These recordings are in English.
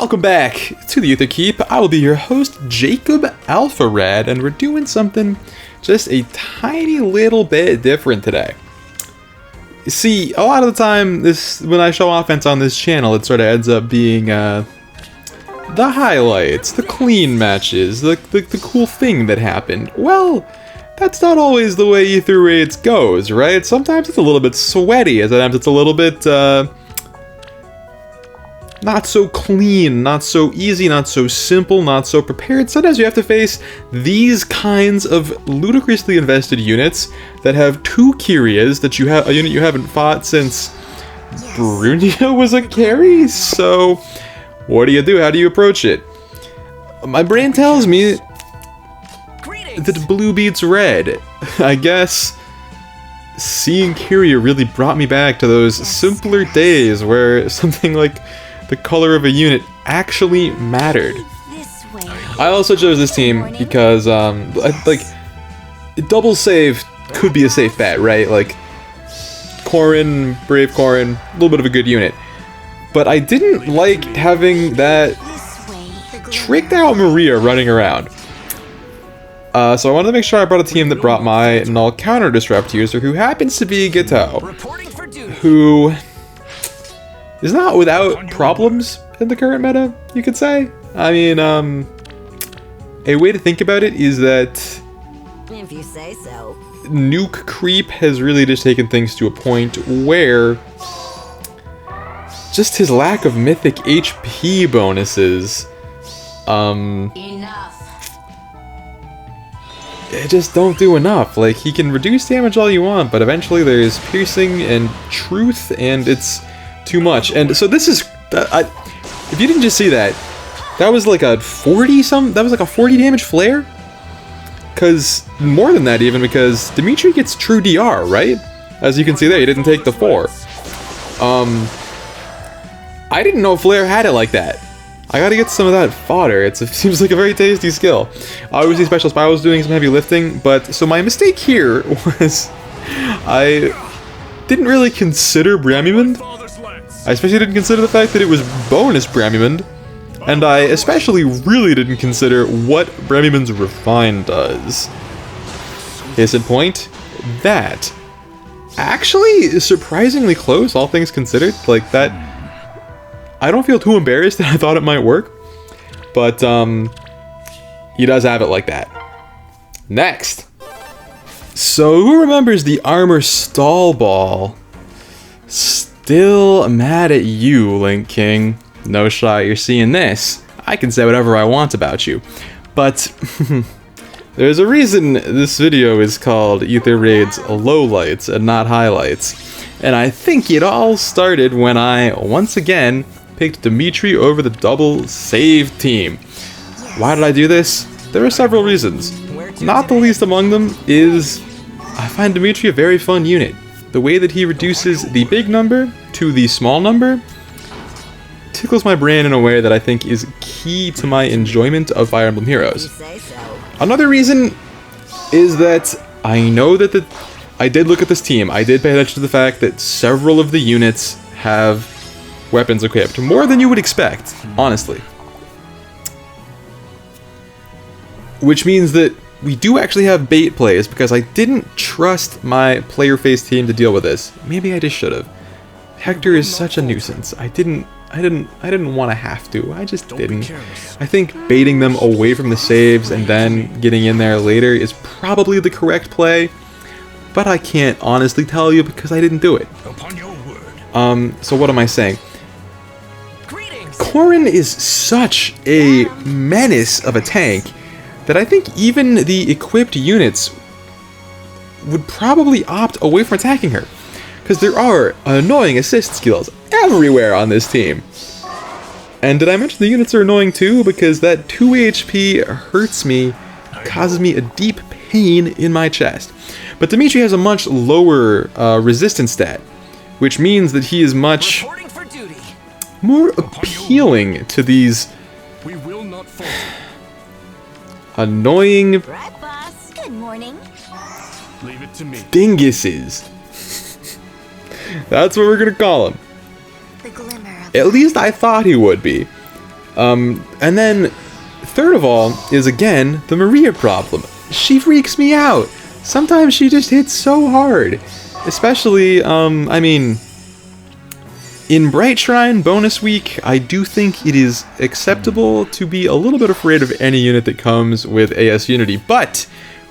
Welcome back to the Aether Keep. I will be your host, Jacob Alpharad, and we're doing something just a tiny little bit different today. See, a lot of the time, when I show offense on this channel, it sort of ends up being the highlights, the clean matches, the cool thing that happened. Well, that's not always the way Aether Raids goes, right? Sometimes it's a little bit sweaty, sometimes it's a little bit not so clean, not so easy, not so simple, not so prepared. Sometimes you have to face these kinds of ludicrously invested units that have two Kyrias that you have, a unit you haven't fought since Brunia was a carry. So what do you do? How do you approach it? My brain tells me that blue beats red. I guess seeing Kyria really brought me back to those simpler days where something like the color of a unit actually mattered. I also chose this team because, like, double save could be a safe bet, right? Like, Corrin, Brave Corrin, a little bit of a good unit. But I didn't like having that tricked out Maria running around. So I wanted to make sure I brought a team that brought my null counter disrupt user, who happens to be Gato, who is not without problems in the current meta, you could say. I mean, a way to think about it is that if you say so, nuke creep has really just taken things to a point where just his lack of mythic HP bonuses, it just don't do enough. Like, he can reduce damage all you want, but eventually there's piercing and truth, and it's too much. And so this is, if you didn't just see that, that was like a 40 damage flare? Cause more than that even, because Dimitri gets true DR, right? As you can see there, he didn't take the 4. I didn't know Flare had it like that. I gotta get some of that fodder. It seems like a very tasty skill. Obviously Special Spy was doing some heavy lifting, but so my mistake here was I didn't really consider Bramimund. I especially didn't consider the fact that it was bonus Bramimund, and I especially really didn't consider what Bramimund's Refine does. Case in point, that actually is surprisingly close, all things considered. Like, that, I don't feel too embarrassed that I thought it might work, but he does have it like that. Next. So who remembers the armor stall ball? Still mad at you, Link King. No shot you're seeing this. I can say whatever I want about you. But there's a reason this video is called Aether Raids Lowlights and not Highlights. And I think it all started when I, once again, picked Dimitri over the double save team. Why did I do this? There are several reasons. Not the least among them is I find Dimitri a very fun unit. The way that he reduces the big number to the small number tickles my brain in a way that I think is key to my enjoyment of Fire Emblem Heroes. Another reason is that I know that I did look at this team. I did pay attention to the fact that several of the units have weapons equipped. More than you would expect, honestly. Which means that we do actually have bait plays, because I didn't trust my player face team to deal with this. Maybe I just should have. Hector is such a nuisance. I didn't want to have to. I just didn't. I think baiting them away from the saves and then getting in there later is probably the correct play, but I can't honestly tell you because I didn't do it. So what am I saying? Corrin is such a menace of a tank that I think even the equipped units would probably opt away from attacking her, because there are annoying assist skills everywhere on this team. And did I mention the units are annoying too? Because that 2 HP hurts me, causes me a deep pain in my chest. But Dimitri has a much lower resistance stat, which means that he is much more appealing to these annoying Good morning. Leave it to me. dinguses. That's what we're gonna call him. At least I thought he would be. And then, third of all, is again the Maria problem. She freaks me out. Sometimes she just hits so hard. Especially, I mean, in Bright Shrine bonus week, I do think it is acceptable to be a little bit afraid of any unit that comes with AS Unity, but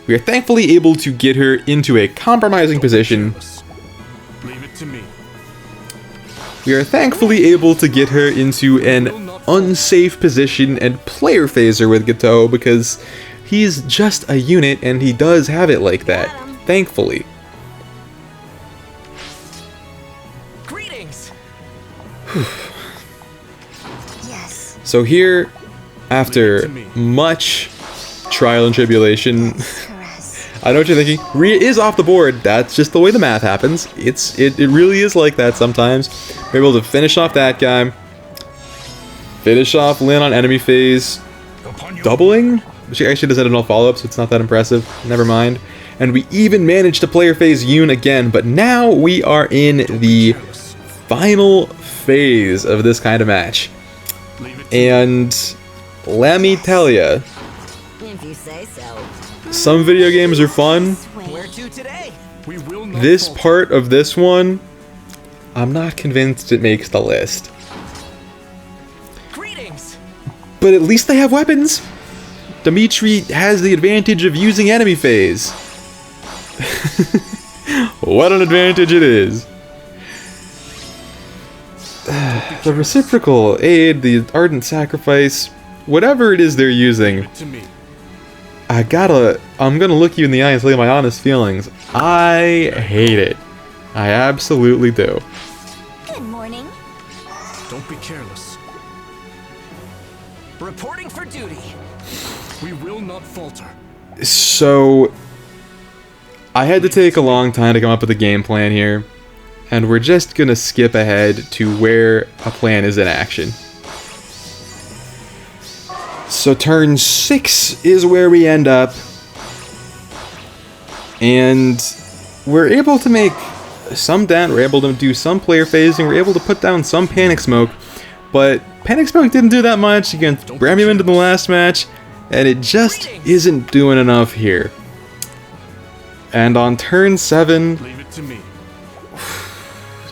we are thankfully able to get her into a compromising position. Leave it to me. We are thankfully able to get her into an unsafe position and player phaser with Gateau because he's just a unit and he does have it like that, thankfully. Greetings. Yes. So here, after much trial and tribulation, Caress. I know what you're thinking. Rhea is off the board. That's just the way the math happens. It really is like that sometimes. We're able to finish off that guy. Finish off Lynn on enemy phase. Doubling? She actually does have enough follow-up, so it's not that impressive. Never mind. And we even managed to player phase Yoon again, but now we are in the final phase of this kind of match. And let me tell ya, If you say so. some video games are fun. Where to today? We will not This falter. part of this one, I'm not convinced it makes the list. Greetings. But at least they have weapons. Dimitri has the advantage of using enemy phase. What an advantage it is. The reciprocal aid, the ardent sacrifice, whatever it is they're using, To me. I'm gonna look you in the eye and tell you my honest feelings. I hate it. I absolutely do. Good morning. Don't be careless. Reporting for duty. We will not falter. So, I had to take a long time to come up with a game plan here, and we're just gonna skip ahead to where a plan is in action. So turn 6 is where we end up, and we're able to make some dent, we're able to do some player phasing, we're able to put down some Panic Smoke, but Panic Smoke didn't do that much against Bramuin in the last match, and it just isn't doing enough here. And on turn 7, Leave it to me.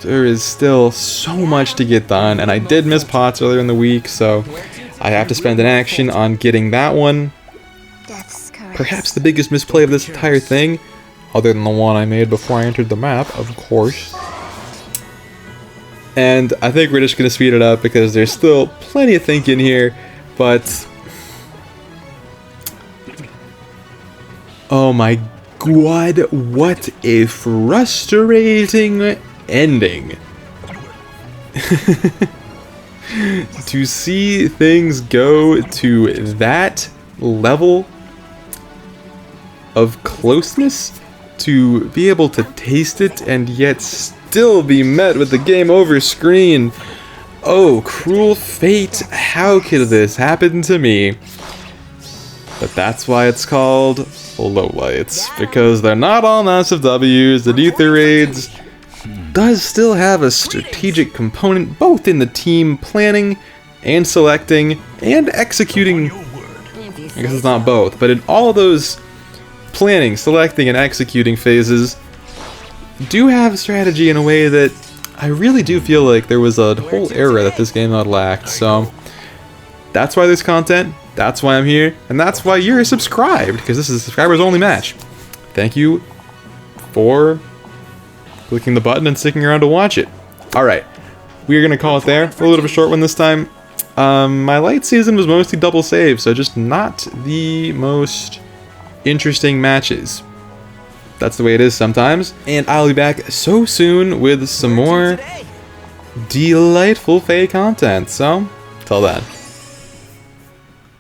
there is still so much to get done, and I did miss pots earlier in the week, so I have to spend an action on getting that one. Death's caress. Perhaps the biggest misplay of this entire thing, other than the one I made before I entered the map, of course. And I think we're just going to speed it up because there's still plenty of thinking here, but... oh my god, what a frustrating ending. To see things go to that level of closeness, to be able to taste it and yet still be met with the game over screen. Oh, cruel fate, how could this happen to me? But that's why it's called Lowlights, because they're not all massive W's. The Aether raids does still have a strategic component, both in the team planning and selecting and executing. If you I say guess it's not so. both, but in all those planning, selecting, and executing phases do have strategy in a way that I really do feel like there was a whole era that this game had lacked. So that's why there's content, that's why I'm here, and that's why you're subscribed, because this is a subscribers only match. Thank you for clicking the button and sticking around to watch it. Alright, we're going to call it there. A little bit of a short one this time. My light season was mostly double save, so just not the most interesting matches. That's the way it is sometimes. And I'll be back so soon with some more Today. delightful Fae content. So, till then.